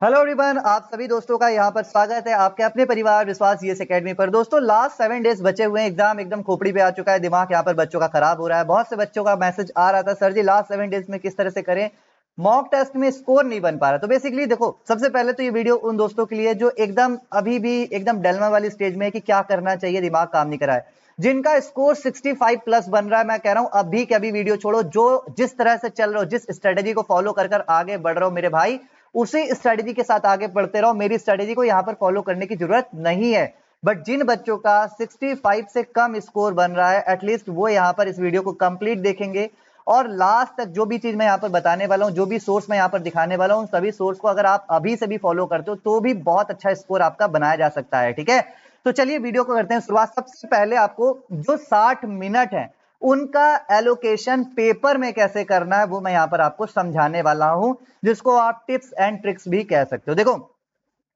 Hello everyone, आप सभी दोस्तों का यहाँ पर स्वागत है आपके अपने परिवार विश्वास यूएस एकेडमी पर। दोस्तों लास्ट 7 डेज बचे हुए हैं, एग्जाम एकदम खोपड़ी पे आ चुका है, दिमाग यहाँ पर बच्चों का खराब हो रहा है। बहुत से बच्चों का मैसेज आ रहा था, सर जी लास्ट 7 डेज में किस तरह से करें, मॉक टेस्ट में स्कोर नहीं बन पा रहा। तो बेसिकली देखो, सबसे पहले तो ये वीडियो उन दोस्तों के लिए जो एकदम अभी भी एकदम डलमा वाली स्टेज में है कि क्या करना चाहिए, दिमाग काम नहीं कराए। जिनका स्कोर 65 प्लस बन रहा है, मैं कह रहा हूं अभी के अभी वीडियो छोड़ो। जो जिस तरह से चल रहे हो, जिस स्ट्रेटेजी को फॉलो कर कर आगे बढ़ रहे हो मेरे भाई, उसी स्ट्रेटेजी के साथ आगे बढ़ते रहो। मेरी स्ट्रेटेजी को यहां पर फॉलो करने की जरूरत नहीं है। बट जिन बच्चों का 65 से कम स्कोर बन रहा है, एटलीस्ट वो यहां पर इस वीडियो को कंप्लीट देखेंगे और लास्ट तक जो भी चीज मैं यहां पर बताने वाला हूं, जो भी सोर्स मैं यहां पर दिखाने वाला हूं, सभी सोर्स को अगर आप अभी से भी फॉलो करते हो तो भी बहुत अच्छा स्कोर आपका बनाया जा सकता है। ठीक है, तो चलिए वीडियो को करते हैं शुरुआत। सबसे पहले आपको जो 60 मिनट है उनका एलोकेशन पेपर में कैसे करना है वो मैं यहां पर आपको समझाने वाला हूं, जिसको आप टिप्स एंड ट्रिक्स भी कह सकते हो। देखो,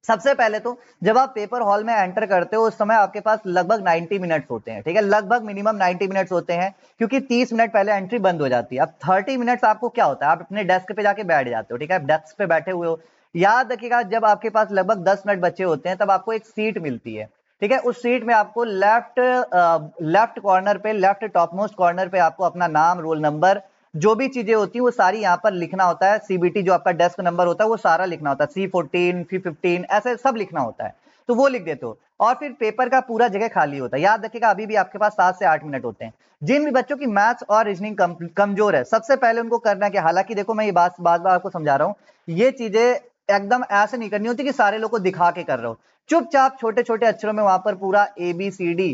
सबसे पहले तो जब आप पेपर हॉल में एंटर करते हो उस समय आपके पास लगभग 90 मिनट्स होते हैं। ठीक है, लगभग मिनिमम 90 मिनट्स होते हैं, क्योंकि 30 मिनट पहले एंट्री बंद हो जाती है। अब 30 मिनट्स आपको क्या होता है, आप अपने डेस्क पे जाके बैठ जाते हो। ठीक है, डेस्क पे बैठे हुए हो, याद रखिएगा जब आपके पास लगभग 10 मिनट बचे होते हैं तब आपको एक सीट मिलती है। ठीक है, उस सीट में आपको लेफ्ट कॉर्नर पे, लेफ्ट टॉप मोस्ट कॉर्नर पे आपको अपना नाम, रोल नंबर, जो भी चीजें होती है वो सारी यहाँ पर लिखना होता है। सीबीटी जो आपका डेस्क नंबर होता है वो सारा लिखना होता है, C14 C15 ऐसे सब लिखना होता है, तो वो लिख देते हो। और फिर पेपर का पूरा जगह खाली होता है। याद रखिएगा अभी भी आपके पास 7 से 8 मिनट होते हैं। जिन भी बच्चों की मैथ्स और रीजनिंग कमजोर है, सबसे पहले उनको करना क्या, हालांकि देखो मैं ये बात बार बार आपको समझा रहा हूँ, ये चीजें एकदम ऐसे नहीं करनी होती कि सारे लोग को दिखा के कर रहे हो। चुपचाप छोटे छोटे अक्षरों में वहां पर पूरा ABCD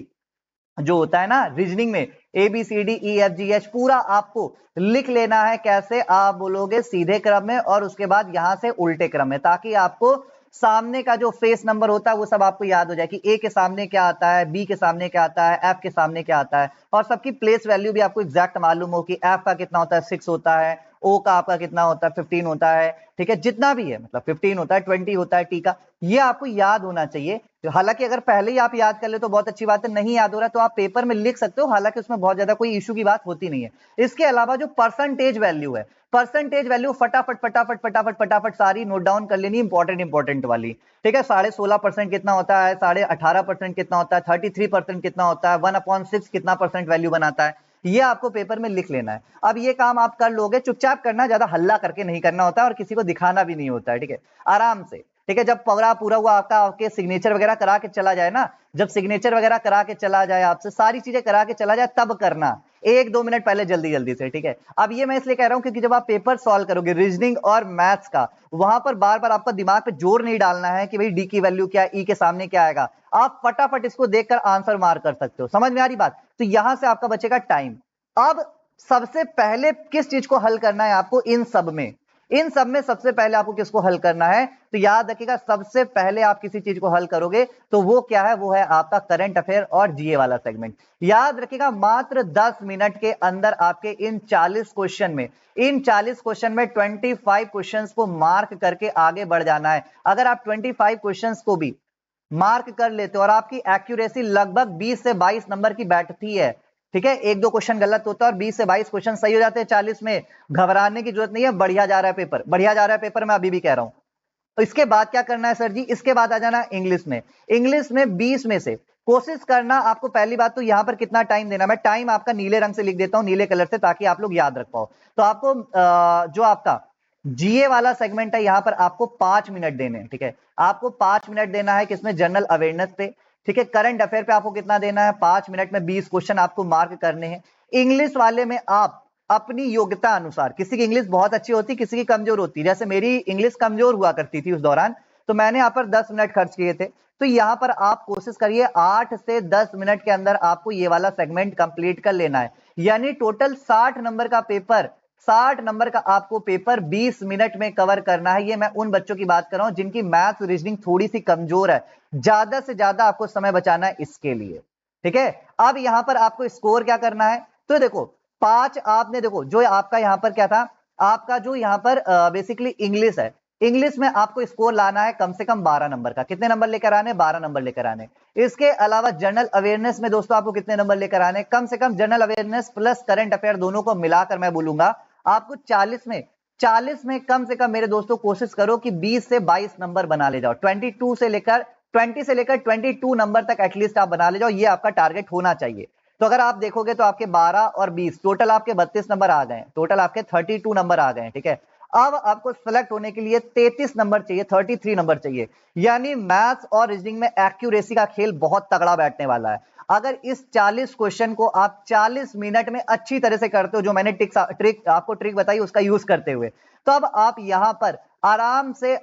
जो होता है ना रीजनिंग में, ABCDEFGH पूरा आपको लिख लेना है। कैसे आप बोलोगे, सीधे क्रम में और उसके बाद यहां से उल्टे क्रम में, ताकि आपको सामने का जो फेस नंबर होता है वो सब आपको याद हो जाए कि A के सामने क्या आता है, B के सामने क्या आता है, F के सामने क्या आता है, और सबकी प्लेस वैल्यू भी आपको एग्जैक्ट मालूम हो कि F का कितना होता है, 6 होता है, O का आपका कितना होता है, 15 होता है। ठीक है, जितना भी है मतलब 15 होता है, 20 होता है, T का, ये आपको याद होना चाहिए। तो हालांकि अगर पहले ही आप याद कर ले तो बहुत अच्छी बात है, नहीं याद हो रहा तो आप पेपर में लिख सकते हो, हालांकि उसमें बहुत ज्यादा कोई इशू की बात होती नहीं है। इसके अलावा जो परसेंटेज वैल्यू है, परसेंटेज वैल्यू फटाफट फटाफट फटाफट फटाफट सारी नोट डाउन कर लेनी, इंपॉर्टेंट वाली। ठीक है, 16.5% कितना होता है, 18.5% कितना होता है, 33% कितना होता है, 1/6 कितना परसेंट वैल्यू बनाता है, ये आपको पेपर में लिख लेना है। अब ये काम आप कर लोगे, चुपचाप करना, ज्यादा हल्ला करके नहीं करना होता है और किसी को दिखाना भी नहीं होता है। ठीक है, आराम से। ठीक है, जब पूरा हुआ आपका, आपके सिग्नेचर वगैरह करा के चला जाए ना, जब सिग्नेचर वगैरह करा के चला जाए, आपसे सारी चीजें करा के चला जाए, तब करना, 1-2 मिनट पहले जल्दी जल्दी से। ठीक है, अब ये मैं इसलिए कह रहा हूं क्योंकि जब आप पेपर सॉल्व करोगे रीजनिंग और मैथ्स का, वहां पर बार बार आपका दिमाग पे जोर नहीं डालना है कि भाई डी की वैल्यू क्या है, ई के सामने क्या आएगा। आप फटाफट इसको देखकर आंसर मार कर सकते हो। समझ में आ रही बात? तो यहां से आपका बचेगा टाइम। अब सबसे पहले किस चीज को हल करना है आपको, इन सब में, इन सब में सबसे पहले आपको किसको हल करना है, तो याद रखिएगा सबसे पहले आप किसी चीज को हल करोगे तो वो क्या है, वो है आपका करंट अफेयर और जीए वाला सेगमेंट। याद रखिएगा मात्र 10 मिनट के अंदर आपके इन 40 क्वेश्चन में, इन 40 क्वेश्चन में 25 क्वेश्चंस को मार्क करके आगे बढ़ जाना है। अगर आप 25 क्वेश्चंस को भी मार्क कर लेते हो और आपकी एक्यूरेसी लगभग 20 से 22 नंबर की बैठती है, ठीक है, 1-2 क्वेश्चन गलत होता है और 20 से 22 क्वेश्चन सही हो जाते हैं 40 में, घबराने की जरूरत नहीं है, बढ़िया जा रहा है पेपर, बढ़िया जा रहा है पेपर, मैं अभी भी कह रहा हूं। तो इसके बाद क्या करना है सर जी, इसके बाद आ जाना इंग्लिश में। इंग्लिश में 20 में से कोशिश करना आपको, पहली बात तो यहां पर कितना टाइम देना, मैं टाइम आपका नीले रंग से लिख देता हूं, नीले कलर से, ताकि आप लोग याद रख पाओ। तो आपको जो आपका जीए वाला सेगमेंट है यहां पर आपको 5 मिनट देने हैं। ठीक है, आपको 5 मिनट देना है किसमें, जनरल अवेयरनेस पे। ठीक है, करंट अफेयर पे आपको कितना देना है, 5 मिनट में 20 क्वेश्चन आपको मार्क करने हैं। इंग्लिश वाले में आप अपनी योग्यता अनुसार, किसी की इंग्लिश बहुत अच्छी होती, किसी की कमजोर होती, जैसे मेरी इंग्लिश कमजोर हुआ करती थी उस दौरान, तो मैंने यहाँ पर 10 मिनट खर्च किए थे। तो यहाँ पर आप कोशिश करिए 8 से 10 मिनट के अंदर आपको ये वाला सेगमेंट कंप्लीट कर लेना है, यानी टोटल 60 नंबर का पेपर, 60 नंबर का आपको पेपर 20 मिनट में कवर करना है। ये मैं उन बच्चों की बात कर रहा हूं जिनकी मैथ्स रीजनिंग थोड़ी सी कमजोर है, ज्यादा से ज्यादा आपको समय बचाना है इसके लिए। ठीक है, अब यहां पर आपको स्कोर क्या करना है, तो देखो 5 आपने, देखो जो आपका यहां पर क्या था, आपका जो यहां पर बेसिकली इंग्लिश है, इंग्लिश में आपको स्कोर लाना है कम से कम 12 नंबर का। कितने नंबर लेकर आने, 12 नंबर लेकर आने। इसके अलावा जनरल अवेयरनेस में दोस्तों आपको कितने नंबर लेकर आने, कम से कम general awareness plus current affair दोनों को मिलाकर मैं बोलूंगा आपको 40 में 40 में कम से कम मेरे दोस्तों कोशिश करो कि 20 से 22 नंबर बना ले जाओ। 22 से लेकर 20 से लेकर 22 नंबर तक एटलीस्ट आप बना ले जाओ, ये आपका टारगेट होना चाहिए। तो अगर आप देखोगे तो आपके 12 और 20 टोटल आपके 32 नंबर आ गए, टोटल आपके 32 नंबर आ गए, ठीक है। अब आपको सेलेक्ट होने के लिए 33 नंबर चाहिए, 33 नंबर चाहिए। यानी मैथ्स और रीजनिंग में एक्यूरेसी का खेल बहुत तगड़ा बैठने वाला है। अगर इस 40 क्वेश्चन को आप 40 मिनट में अच्छी तरह से करते हो, जो मैंने आपको ट्रिक बताई उसका यूज करते हुए, तो अब आप यहां पर आराम से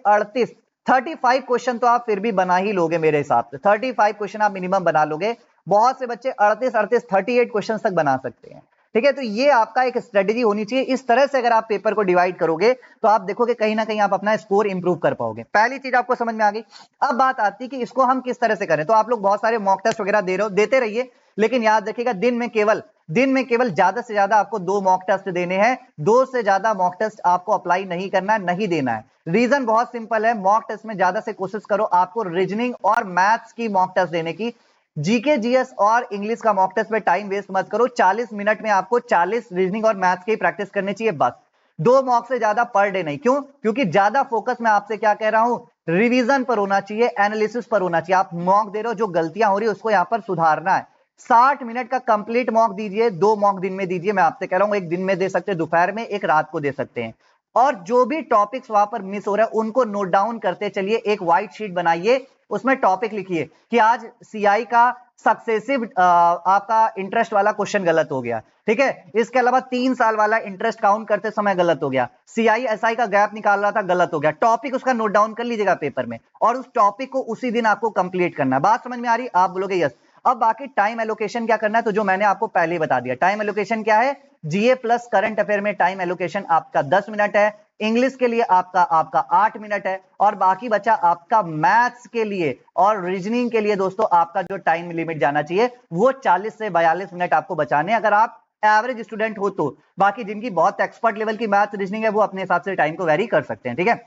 35 क्वेश्चन तो आप फिर भी बना ही लोगे मेरे हिसाब से। 35 क्वेश्चन आप मिनिमम बना लोगे। बहुत से बच्चे 38 क्वेश्चन तक बना सकते हैं, ठीक है। तो ये आपका एक स्ट्रेटेजी होनी चाहिए। इस तरह से अगर आप पेपर को डिवाइड करोगे तो आप देखोगे कहीं ना कहीं आप अपना स्कोर इंप्रूव कर पाओगे। पहली चीज आपको समझ में आ गई। अब बात आती है कि इसको हम किस तरह से करें। तो आप लोग बहुत सारे मॉक टेस्ट वगैरह दे रहे हो, देते रहिए, लेकिन याद रखिएगा दिन में केवल ज्यादा से ज्यादा आपको 2 मॉक टेस्ट देने हैं। 2 से ज्यादा मॉक टेस्ट आपको अप्लाई नहीं करना, नहीं देना है। रीजन बहुत सिंपल है, मॉक टेस्ट में ज्यादा से कोशिश करो आपको रीजनिंग और मैथ्स की मॉक टेस्ट देने की। जीके जीएस और इंग्लिश का मॉक टेस्ट में टाइम वेस्ट मत करो। 40 मिनट में आपको 40 रीजनिंग और मैथ्स की प्रैक्टिस करनी चाहिए बस। 2 मॉक से ज्यादा पर डे नहीं। क्यों? क्योंकि ज्यादा फोकस मैं आपसे क्या कह रहा हूं, रिवीजन पर होना चाहिए, एनालिसिस पर होना चाहिए। आप मॉक दे रहे हो, जो गलतियां हो रही है उसको यहां पर सुधारना है। 60 मिनट का कंप्लीट मॉक दीजिए। 2 मॉक दिन में दीजिए, मैं आपसे कह रहा हूं। एक दिन में दे सकते हैं, दोपहर में, एक रात को दे सकते हैं। और जो भी टॉपिक्स वहां पर मिस हो रहा है उनको नोट डाउन करते चलिए। एक व्हाइट शीट बनाइए, उसमें टॉपिक लिखिए कि आज सीआई का सक्सेसिव आपका इंटरेस्ट वाला क्वेश्चन गलत हो गया, ठीक है। इसके अलावा 3 साल वाला इंटरेस्ट काउंट करते समय गलत हो गया, सीआई एसआई का गैप निकाल रहा था, गलत हो गया। टॉपिक उसका नोट डाउन कर लीजिएगा पेपर में, और उस टॉपिक को उसी दिन आपको कंप्लीट करना है। बात समझ में आ रही? आप बोलोगे यस। अब बाकी टाइम एलोकेशन क्या करना है, तो जो मैंने आपको पहले ही बता दिया। टाइम एलोकेशन क्या है, जीए प्लस करंट अफेयर में टाइम एलोकेशन आपका 10 मिनट है, इंग्लिश के लिए आपका 8 मिनट है, और बाकी बचा आपका मैथ्स के लिए और रीजनिंग के लिए दोस्तों आपका जो टाइम लिमिट जाना चाहिए वो 40 से 42 मिनट आपको बचाने, अगर आप एवरेज स्टूडेंट हो तो। बाकी जिनकी बहुत एक्सपर्ट लेवल की मैथ्स रीजनिंग है वो अपने हिसाब से टाइम को वेरी कर सकते हैं, ठीक है।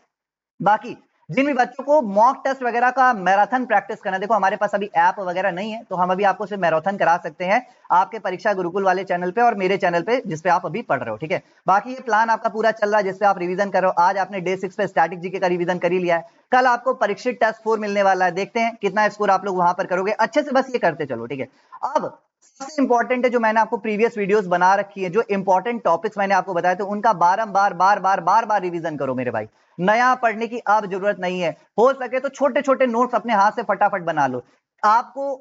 बाकी जिन भी बच्चों को मॉक टेस्ट वगैरह का मैराथन प्रैक्टिस करना है, देखो हमारे पास अभी ऐप वगैरह नहीं है, तो हम अभी आपको सिर्फ मैराथन करा सकते हैं आपके परीक्षा गुरुकुल वाले चैनल पे और मेरे चैनल पे जिसपे आप अभी पढ़ रहे हो, ठीक है। बाकी ये प्लान आपका पूरा चल रहा है जिसपे आप रिवीजन कर रहे हो। आज आपने डे 6 पे स्टैटिक जीके का रिवीजन कर ही लिया है। कल आपको परीक्षित टेस्ट 4 मिलने वाला है, देखते हैं कितना स्कोर आप लोग वहां पर करोगे। अच्छे से बस ये करते चलो, ठीक है। अब सबसे इंपॉर्टेंट है, जो मैंने आपको प्रीवियस वीडियोस बना रखी है, जो इंपॉर्टेंट टॉपिक्स मैंने आपको बताए थे उनका बारंबार बार रिवीजन करो मेरे भाई। नया पढ़ने की अब जरूरत नहीं है। हो सके तो छोटे छोटे नोट्स अपने हाथ से फटाफट बना लो। आपको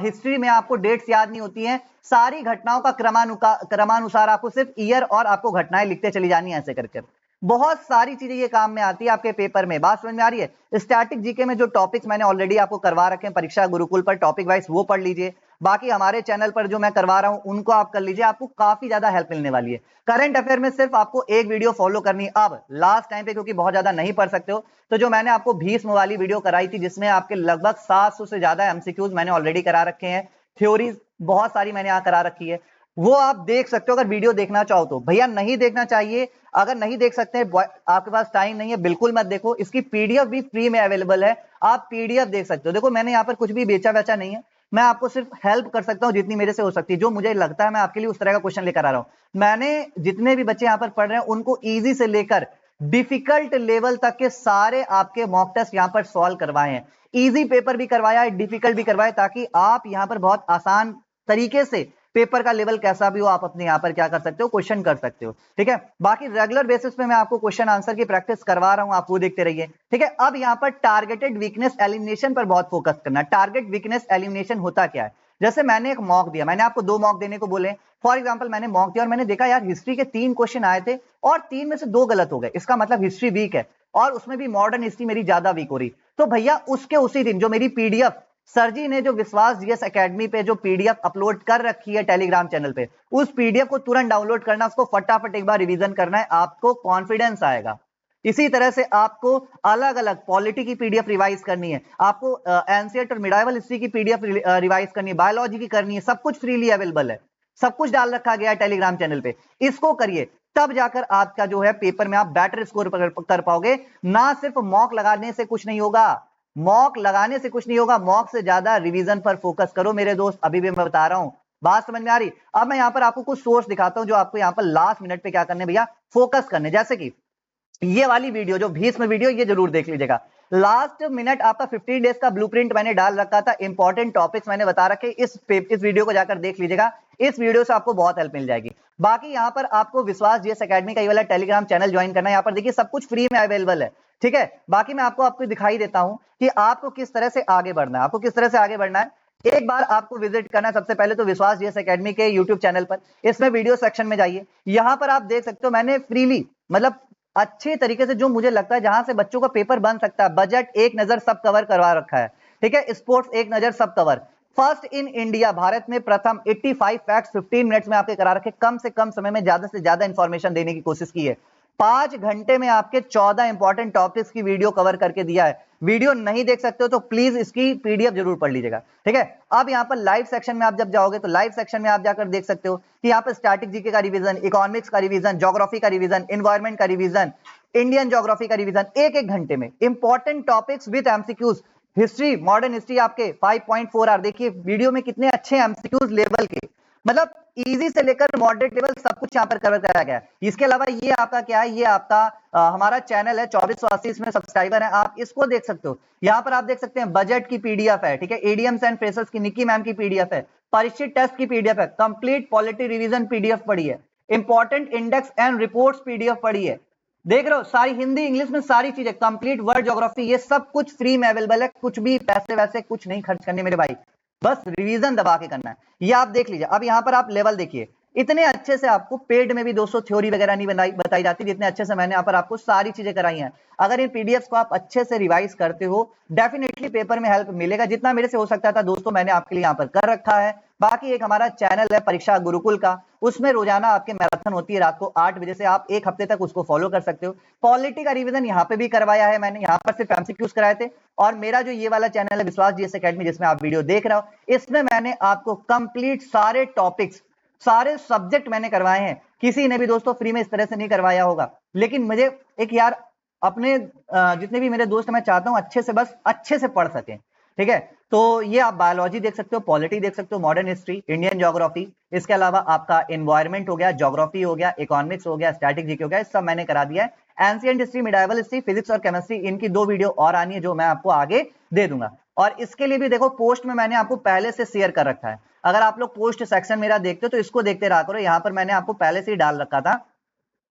हिस्ट्री में आपको डेट्स याद नहीं होती हैं, सारी घटनाओं का क्रमानुसार आपको सिर्फ ईयर और आपको घटनाएं लिखते चली जानी है, ऐसे करके बहुत सारी चीजें ये काम में आती है आपके पेपर में। बात समझ में आ रही है? स्टैटिक जीके में जो टॉपिक्स मैंने ऑलरेडी आपको करवा रखे हैं परीक्षा गुरुकुल पर टॉपिक वाइज, वो पढ़ लीजिए। बाकी हमारे चैनल पर जो मैं करवा रहा हूं उनको आप कर लीजिए, आपको काफी ज्यादा हेल्प मिलने वाली है। करंट अफेयर में सिर्फ आपको एक वीडियो फॉलो करनी है अब लास्ट टाइम पे, क्योंकि बहुत ज्यादा नहीं पढ़ सकते हो। तो जो मैंने आपको भीष्म वाली वीडियो कराई थी जिसमें आपके लगभग 700 से ज्यादा एमसीक्यूज मैंने ऑलरेडी करा रखे हैं, थ्योरीज बहुत सारी मैंने यहाँ करा रखी है, वो आप देख सकते हो अगर वीडियो देखना चाहो तो। भैया नहीं देखना चाहिए, अगर नहीं देख सकते आपके पास टाइम नहीं है, बिल्कुल मत देखो। इसकी पीडीएफ भी फ्री में अवेलेबल है, आप पीडीएफ देख सकते हो। देखो मैंने यहाँ पर कुछ भी बेचा वेचा नहीं है, मैं आपको सिर्फ हेल्प कर सकता हूँ जितनी मेरे से हो सकती है। जो मुझे लगता है मैं आपके लिए उस तरह का क्वेश्चन लेकर आ रहा हूँ। मैंने जितने भी बच्चे यहाँ पर पढ़ रहे हैं उनको ईजी से लेकर डिफिकल्ट लेवल तक के सारे आपके मॉक टेस्ट यहाँ पर सॉल्व करवाए हैं। इजी पेपर भी करवाया है, डिफिकल्ट भी करवाया, ताकि आप यहाँ पर बहुत आसान तरीके से पेपर का लेवल कैसा भी हो आप अपने यहाँ पर क्या कर सकते हो, क्वेश्चन कर सकते हो, ठीक है। बाकी रेगुलर बेसिस पे मैं आपको क्वेश्चन आंसर की प्रैक्टिस करवा रहा हूं, आप वो देखते रहिए, ठीक है। अब यहाँ पर टारगेटेड वीकनेस एलिमिनेशन पर बहुत फोकस करना। टारगेट वीकनेस एलिमिनेशन होता क्या है? जैसे मैंने एक मॉक दिया, मैंने आपको 2 मॉक देने को बोले। फॉर एग्जाम्पल मैंने मॉक दिया और मैंने देखा यार हिस्ट्री के 3 क्वेश्चन आए थे और 3 में से 2 गलत हो गए, इसका मतलब हिस्ट्री वीक है, और उसमें भी मॉडर्न हिस्ट्री मेरी ज्यादा वीक हो रही। तो भैया उसके उसी दिन जो मेरी पीडीएफ सर जी ने जो विश्वास जीएस एकेडमी पे जो पीडीएफ अपलोड कर रखी है टेलीग्राम चैनल पे, उस पीडीएफ को तुरंत डाउनलोड करना, उसको फटाफट एक बार रिवीजन करना है, आपको कॉन्फिडेंस आएगा। इसी तरह से आपको अलग अलग पॉलिटी की पीडीएफ रिवाइज करनी है, आपको एनसीईआरटी और मिडाइवल हिस्ट्री की पीडीएफ रिवाइज करनी है, बायोलॉजी की करनी है, सब कुछ फ्रीली अवेलेबल है, सब कुछ डाल रखा गया है टेलीग्राम चैनल पे। इसको करिए, तब जाकर आपका जो है पेपर में आप बेटर स्कोर कर पाओगे। ना सिर्फ मॉक लगाने से कुछ नहीं होगा, मॉक लगाने से कुछ नहीं होगा, मॉक से ज्यादा रिवीजन पर फोकस करो मेरे दोस्त। अभी भी मैं बता रहा हूं, बात समझ में आ रही? अब मैं यहां पर आपको कुछ सोर्स दिखाता हूं जो आपको यहां पर लास्ट मिनट पे क्या करने भैया, फोकस करने। जैसे कि ये वाली वीडियो जो भीष्म वीडियो, ये जरूर देख लीजिएगा। लास्ट मिनट आपका 15 डेज का ब्लूप्रिंट मैंने डाल रखा था, इंपॉर्टेंट टॉपिक्स मैंने बता रखे, इस वीडियो को जाकर देख लीजिएगा। इस वीडियो से आपको बहुत हेल्प मिल जाएगी। बाकी यहाँ पर आपको विश्वास जीएस एकेडमी का ये वाला टेलीग्राम चैनल ज्वाइन करना है। यहाँ पर देखिए सब कुछ फ्री में अवेलेबल है, ठीक है। बाकी मैं आपको दिखाई देता हूं कि आपको किस तरह से आगे बढ़ना है, आपको किस तरह से आगे बढ़ना है। एक बार आपको विजिट करना है सबसे पहले तो विश्वास जीएस एकेडमी के यूट्यूब चैनल पर। इसमें वीडियो सेक्शन में जाइए, यहां पर आप देख सकते हो मैंने फ्रीली, मतलब अच्छे तरीके से जो मुझे लगता है जहां से बच्चों का पेपर बन सकता है, बजट एक नजर सब कवर करवा रखा है, ठीक है। स्पोर्ट्स एक नजर सब cover, first in India, Bharat में प्रथम, 85 फैक्ट्स 15 मिनट्स में आपके करा रखे। कम से कम समय में ज्यादा से ज्यादा इंफॉर्मेशन देने की कोशिश की है। 5 घंटे में आपके 14 इंपॉर्टेंट टॉपिक्स की वीडियो कवर करके दिया है। वीडियो नहीं देख सकते हो तो प्लीज इसकी पीडीएफ जरूर पढ़ लीजिएगा, ठीक है। अब यहाँ पर लाइव सेक्शन में आप जब जाओगे तो लाइव सेक्शन में आप जाकर देख सकते हो कि यहाँ पर स्टैटिक जीके का रिवीजन, इकोनॉमिक्स का रिवीजन, ज्योग्राफी का रिवीजन, एनवायरमेंट का रिवीजन, इंडियन ज्योग्राफी का रिवीजन, एक घंटे में important topics with MCQs. History, modern history आपके 5.4 आवर, देखिए वीडियो में कितने अच्छे एमसीक्यूज लेवल के, मतलब इजी से लेकर मॉडरेट लेवल सब कुछ यहाँ पर कवर कराया गया है। इसके अलावा ये आपका क्या है, ये आपका हमारा चैनल है 2480, इसमें सब्सक्राइबर है, आप इसको देख सकते हो। यहाँ पर आप देख सकते हैं बजट की पीडीएफ है, ठीक है। एडीएम्स एंड फ्रेशर्स की निक्की मैम की पीडीएफ है, परीक्षित टेस्ट की पीडीएफ है, कंप्लीट पॉलिटी रिवीजन पीडीएफ पड़ी है, important index and reports PDF पड़ी है। देख रहे हो सारी हिंदी इंग्लिश में सारी चीजें, कंप्लीट वर्ड ज्योग्राफी, ये सब कुछ फ्री में अवेलेबल है। कुछ भी पैसे वैसे कुछ नहीं खर्च करने मेरे भाई, बस रिवीजन दबा के करना है। ये आप देख लीजिए। अब यहाँ पर आप लेवल देखिए, इतने अच्छे से आपको पेड में भी दोस्तों थ्योरी वगैरह नहीं बताई जाती, जितने अच्छे से मैंने यहाँ पर आपको सारी चीजें कराई हैं। अगर इन पीडीएफ को आप अच्छे से रिवाइज करते हो, डेफिनेटली पेपर में हेल्प मिलेगा। जितना मेरे से हो सकता था दोस्तों मैंने आपके लिए यहाँ पर कर रखा है। बाकी एक हमारा चैनल है परीक्षा गुरुकुल का, उसमें रोजाना आपके मैराथन होती है रात को 8 बजे से, आप एक हफ्ते तक उसको फॉलो कर सकते हो। पॉलिटी का रिवीजन यहाँ पे भी करवाया है मैंने, यहाँ पर सिर्फ एमसीक्यूज कराए थे। और मेरा जो ये वाला चैनल है विश्वास जीएस एकेडमी, जिसमें आप वीडियो देख रहे हो, इसमें मैंने आपको कंप्लीट सारे टॉपिक्स, सारे सब्जेक्ट मैंने करवाए हैं। किसी ने भी दोस्तों फ्री में इस तरह से नहीं करवाया होगा। लेकिन मुझे एक यार अपने जितने भी मेरे दोस्त, मैं चाहता हूं अच्छे से, बस अच्छे से पढ़ सकें, ठीक है। तो ये आप बायोलॉजी देख सकते हो, पॉलिटी देख सकते हो, मॉडर्न हिस्ट्री, इंडियन ज्योग्राफी, इसके अलावा आपका एनवायरमेंट हो गया, ज्योग्राफी हो गया, इकोनॉमिक्स हो गया, स्टैटिक जीके हो गया, सब मैंने करा दिया है। Ancient history, medieval history, physics और केमिस्ट्री, इनकी 2 वीडियो और आनी है जो मैं आपको आगे दे दूंगा। और इसके लिए भी देखो पोस्ट में मैंने आपको पहले से शेयर कर रखा है। अगर आप लोग पोस्ट सेक्शन मेरा देखते हो तो इसको देखते रहा करो, यहाँ पर मैंने आपको पहले से ही डाल रखा था।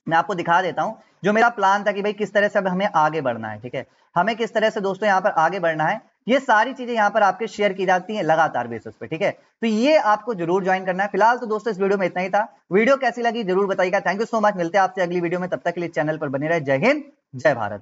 मैं आपको दिखा देता हूं जो मेरा प्लान था कि भाई किस तरह से अब हमें आगे बढ़ना है, ठीक है। हमें किस तरह से दोस्तों यहाँ पर आगे बढ़ना है, ये सारी चीजें यहाँ पर आपके शेयर की जाती हैं लगातार बेसिस पे, ठीक है। तो ये आपको जरूर ज्वाइन करना है। फिलहाल तो दोस्तों इस वीडियो में इतना ही था। वीडियो कैसी लगी जरूर बताइएगा। थैंक यू सो मच, मिलते हैं आपसे अगली वीडियो में, तब तक के लिए चैनल पर बने रहे। जय हिंद, जय भारत।